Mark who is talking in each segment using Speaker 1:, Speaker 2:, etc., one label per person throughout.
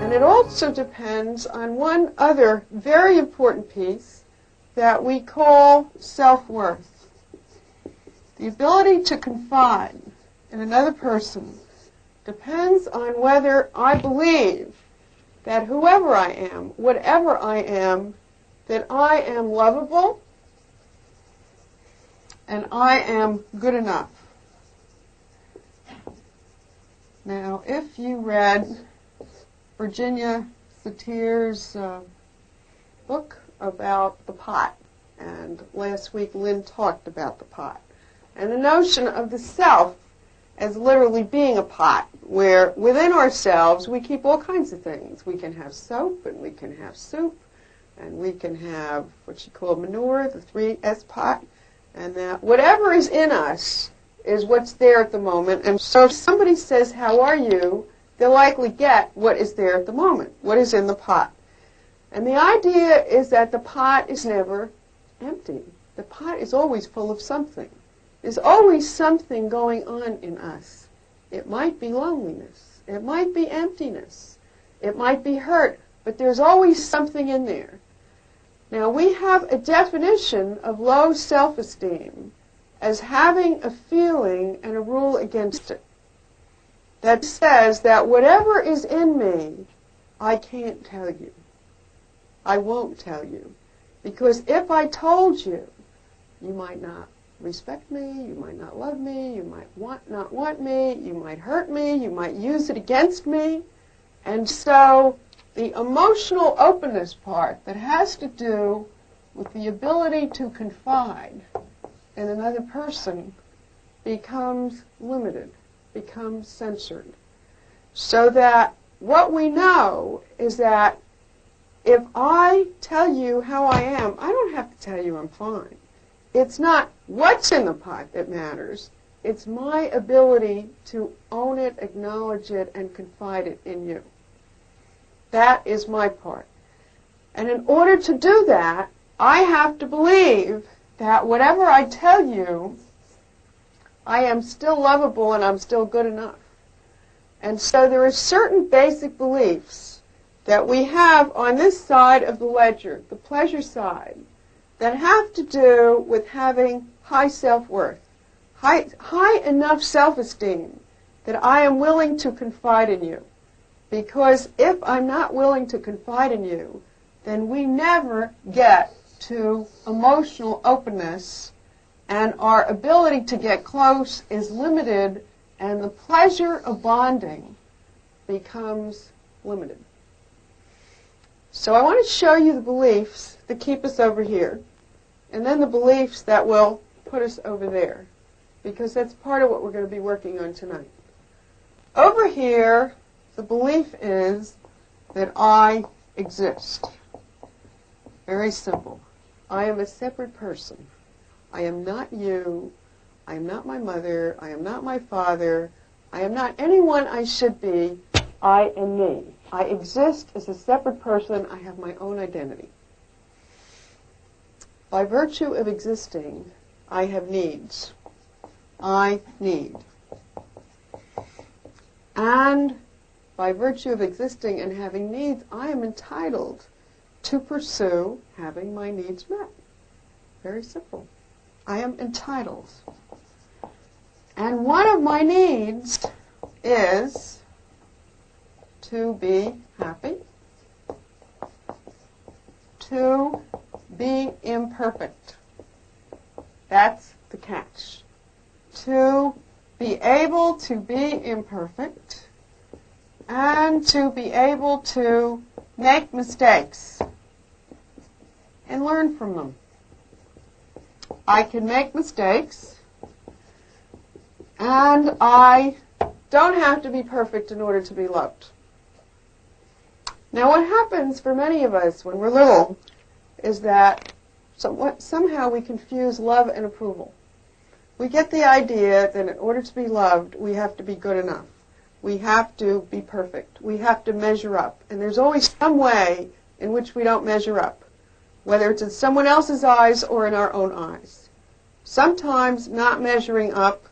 Speaker 1: And it also depends on one other very important piece that we call self-worth. The ability to confide in another person depends on whether I believe that whoever I am, whatever I am, that I am lovable and I am good enough. Now, if you read Virginia Satir's book about the pot, and last week Lynn talked about the pot, and the notion of the self as literally being a pot, where within ourselves we keep all kinds of things. We can have soap, and we can have soup, and we can have what she called manure, the 3S pot, and that whatever is in us is what's there at the moment. And so if somebody says, "How are you?" they'll likely get what is there at the moment, what is in the pot. And the idea is that the pot is never empty. The pot is always full of something. There's always something going on in us. It might be loneliness. It might be emptiness. It might be hurt. But there's always something in there. Now, we have a definition of low self-esteem as having a feeling and a rule against it that says that whatever is in me, I can't tell you. I won't tell you. Because if I told you, you might not respect me, you might not love me, you might not want me, you might hurt me, you might use it against me. And so the emotional openness part that has to do with the ability to confide in another person becomes limited, becomes censored. So that what we know is that if I tell you how I am, I don't have to tell you I'm fine. It's not what's in the pot that matters. It's my ability to own it, acknowledge it, and confide it in you. That is my part. And in order to do that, I have to believe that whatever I tell you, I am still lovable and I'm still good enough. And so there are certain basic beliefs that we have on this side of the ledger, the pleasure side, that have to do with having high self-worth, high enough self-esteem that I am willing to confide in you. Because if I'm not willing to confide in you, then we never get to emotional openness, and our ability to get close is limited, and the pleasure of bonding becomes limited. So I want to show you the beliefs that keep us over here, and then the beliefs that will put us over there, because that's part of what we're going to be working on tonight. Over here, the belief is that I exist. Very simple. I am a separate person. I am not you. I am not my mother. I am not my father. I am not anyone I should be. I am me. I exist as a separate person. I have my own identity. By virtue of existing, I have needs. I need. And by virtue of existing and having needs, I am entitled to pursue having my needs met. Very simple. I am entitled. And one of my needs is to be happy, to be imperfect. That's the catch. To be able to be imperfect and to be able to make mistakes and learn from them. I can make mistakes, and I don't have to be perfect in order to be loved. Now, what happens for many of us when we're little is that somehow we confuse love and approval. We get the idea that in order to be loved, we have to be good enough. We have to be perfect. We have to measure up. And there's always some way in which we don't measure up, whether it's in someone else's eyes or in our own eyes. Sometimes not measuring up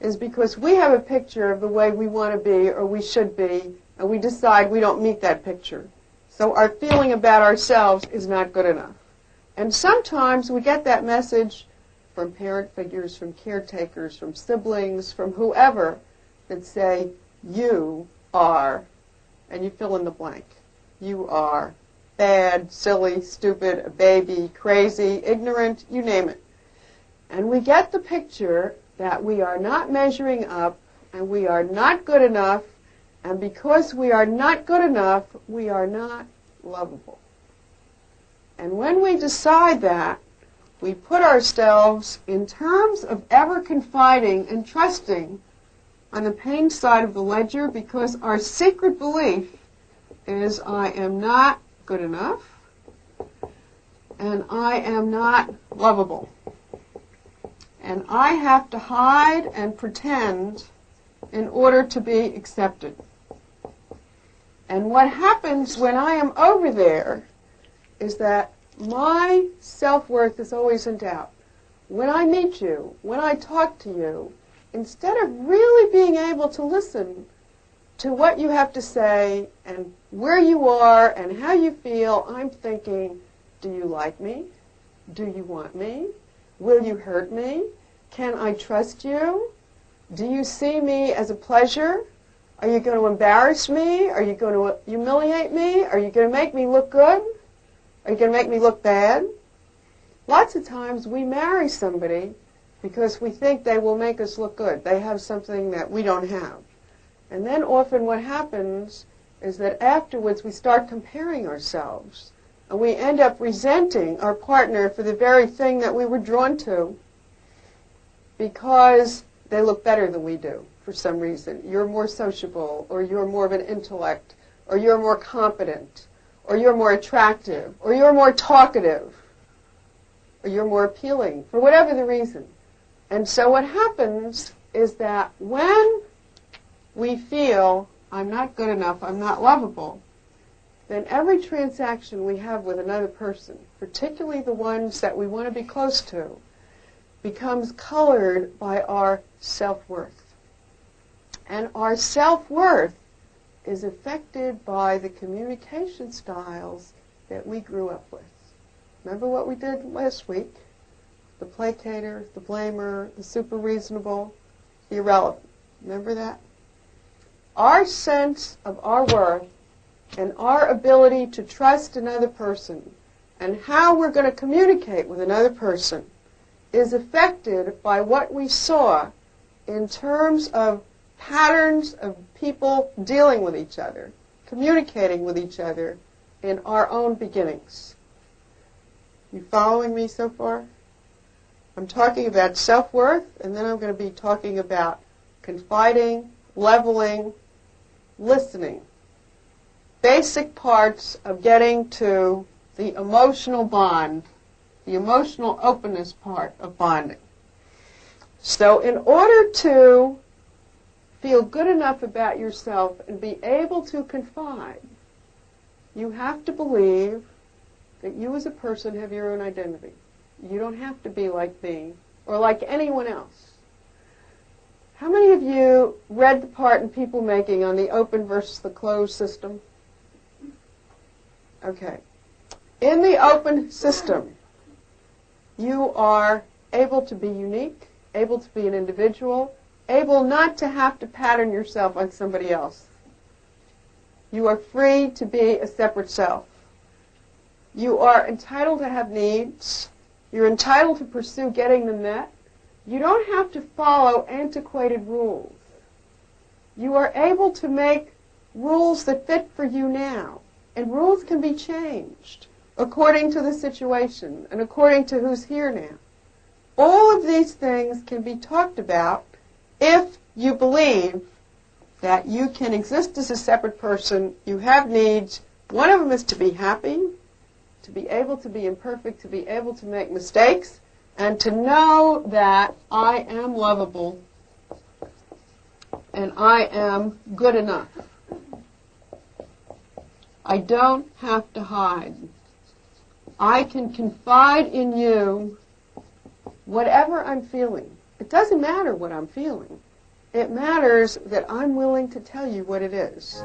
Speaker 1: is because we have a picture of the way we want to be or we should be, and we decide we don't meet that picture. So our feeling about ourselves is not good enough. And sometimes we get that message from parent figures, from caretakers, from siblings, from whoever, that say, you are, and you fill in the blank. You are bad, silly, stupid, a baby, crazy, ignorant, you name it. And we get the picture that we are not measuring up, and we are not good enough, and because we are not good enough, we are not lovable. And when we decide that, we put ourselves in terms of ever confiding and trusting on the pain side of the ledger, because our secret belief is I am not good enough and I am not lovable. And I have to hide and pretend in order to be accepted. And what happens when I am over there is that my self-worth is always in doubt. When I meet you, when I talk to you, instead of really being able to listen to what you have to say and where you are and how you feel, I'm thinking, do you like me? Do you want me? Will you hurt me? Can I trust you? Do you see me as a pleasure? Are you going to embarrass me? Are you going to humiliate me? Are you going to make me look good? Are you going to make me look bad? Lots of times we marry somebody because we think they will make us look good. They have something that we don't have. And then often what happens is that afterwards we start comparing ourselves, and we end up resenting our partner for the very thing that we were drawn to because they look better than we do for some reason. You're more sociable, or you're more of an intellect, or you're more competent, or you're more attractive, or you're more talkative, or you're more appealing, for whatever the reason. And so what happens is that when we feel, I'm not good enough, I'm not lovable, then every transaction we have with another person, particularly the ones that we want to be close to, becomes colored by our self-worth. And our self-worth is affected by the communication styles that we grew up with. Remember what we did last week? The placator, the blamer, the super reasonable, the irrelevant. Remember that? Our sense of our worth and our ability to trust another person and how we're going to communicate with another person is affected by what we saw in terms of patterns of people dealing with each other, communicating with each other in our own beginnings. You following me so far? I'm talking about self-worth, and then I'm going to be talking about confiding, leveling, listening. Basic parts of getting to the emotional bond, the emotional openness part of bonding. So in order to feel good enough about yourself and be able to confide, you have to believe that you as a person have your own identity. You don't have to be like me or like anyone else. How many of you read the part in People Making on the open versus the closed system? Okay. In the open system, you are able to be unique, able to be an individual, able not to have to pattern yourself on somebody else. You are free to be a separate self. You are entitled to have needs. You're entitled to pursue getting them met. You don't have to follow antiquated rules. You are able to make rules that fit for you now. And rules can be changed according to the situation and according to who's here now. All of these things can be talked about if you believe that you can exist as a separate person, you have needs. One of them is to be happy, to be able to be imperfect, to be able to make mistakes, and to know that I am lovable and I am good enough. I don't have to hide. I can confide in you whatever I'm feeling. It doesn't matter what I'm feeling. It matters that I'm willing to tell you what it is.